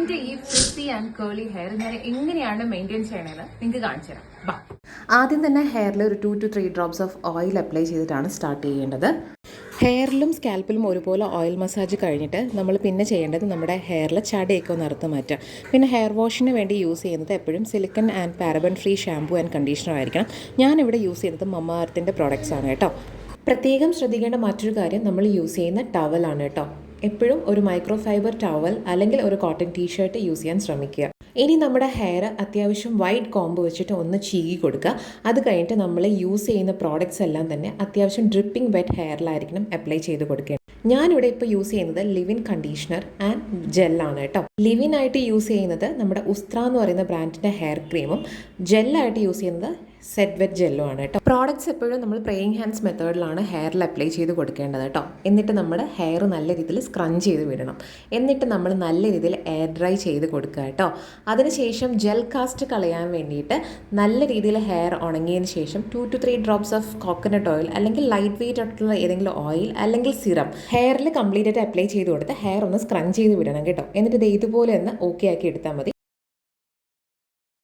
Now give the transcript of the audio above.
എന്റെ ഈ frizzy and Keli hair ഞാൻ എങ്ങനെയാണ് മെയിൻറ്റെയിൻ ചെയ്യണതെന്ന് നിങ്ങൾക്ക് കാണിച്ചു തരാം. ബാ. ആദ്യം തന്നെ ഹെയറിൽ ഒരു 2 to 3 drops of oil apply ചെയ്തിട്ടാണ് സ്റ്റാർട്ട് ചെയ്യേണ്ടത്. ഹെയറിലും സ്കാൽപ്പിലും ഒരുപോലെ ഓയിൽ മസാജ് കഴിഞ്ഞിട്ട് നമ്മൾ പിന്നെ ചെയ്യേണ്ടത് നമ്മുടെ ഹെയറിൽ ചടയൊക്കെ ഒന്ന് അറുത്ത് മാറ്റുക. പിന്നെ ഹെയർ വാഷിന് വേണ്ടി യൂസ് ചെയ്യുന്നത് എപ്പോഴും silicone and paraben free shampoo and conditioner ആയിരിക്കണം. ഞാനിവിടെ യൂസ് ചെയ്യുന്നത് മമ്മ എർത്തിൻ്റെ പ്രോഡക്റ്റ്സ് ആണ് കേട്ടോ. പ്രത്യേകം ശ്രദ്ധിക്കേണ്ട മറ്റൊരു കാര്യം നമ്മൾ യൂസ് ചെയ്യുന്ന ടവലാണ് കേട്ടോ. എപ്പോഴും ഒരു മൈക്രോ ഫൈബർ ടവൽ അല്ലെങ്കിൽ ഒരു കോട്ടൺ ടീഷർട്ട് യൂസ് ചെയ്യാൻ ശ്രമിക്കുക. ഇനി നമ്മുടെ ഹെയർ അത്യാവശ്യം വൈഡ് കോംബ് വെച്ചിട്ട് ഒന്ന് ചീകി കൊടുക്കുക. അത് കഴിഞ്ഞിട്ട് നമ്മൾ യൂസ് ചെയ്യുന്ന പ്രോഡക്റ്റ്സ് എല്ലാം തന്നെ അത്യാവശ്യം ഡ്രിപ്പിംഗ് വെറ്റ് ഹെയറിലായിരിക്കണം അപ്ലൈ ചെയ്ത് കൊടുക്കുക. ഞാനിവിടെ ഇപ്പോൾ യൂസ് ചെയ്യുന്നത് ലിവിൻ കണ്ടീഷണർ ആൻഡ് ജെല്ലാണ് കേട്ടോ. ലിവിൻ ആയിട്ട് യൂസ് ചെയ്യുന്നത് നമ്മുടെ ഉസ്ത്ര എന്ന് പറയുന്ന ബ്രാൻഡിൻ്റെ ഹെയർ ക്രീമും ജെല്ലായിട്ട് യൂസ് ചെയ്യുന്നത് സെറ്റ് വെറ്റ് ജെല്ലും ആണ് കേട്ടോ. പ്രോഡക്റ്റ്സ് എപ്പോഴും നമ്മൾ പ്രേയിങ് ഹാൻഡ്സ് മെത്തേഡിലാണ് ഹെയറിൽ അപ്ലൈ ചെയ്ത് കൊടുക്കേണ്ടത് കേട്ടോ. എന്നിട്ട് നമ്മുടെ ഹെയർ നല്ല രീതിയിൽ സ്ക്രഞ്ച് ചെയ്ത് വിടണം. എന്നിട്ട് നമ്മൾ നല്ല രീതിയിൽ എയർ ഡ്രൈ ചെയ്ത് കൊടുക്കുക കേട്ടോ. അതിനുശേഷം ജെൽ കാസ്റ്റ് കളയാൻ വേണ്ടിയിട്ട് നല്ല രീതിയിൽ ഹെയർ ഉണങ്ങിയതിന് ശേഷം 2 to 3 drops of coconut oil അല്ലെങ്കിൽ ലൈറ്റ് വെയിറ്റ് ആയിട്ടുള്ള ഏതെങ്കിലും ഓയിൽ അല്ലെങ്കിൽ സിറം ഹെയറിൽ കംപ്ലീറ്റ് ആയിട്ട് അപ്ലൈ ചെയ്ത് കൊടുത്ത് ഹെയർ ഒന്ന് സ്ക്രഞ്ച് ചെയ്ത് വിടണം കേട്ടോ. എന്നിട്ട് ഇത് ഇതുപോലെ ഒന്ന് ഓക്കെ ആക്കി എടുത്താൽ മതി.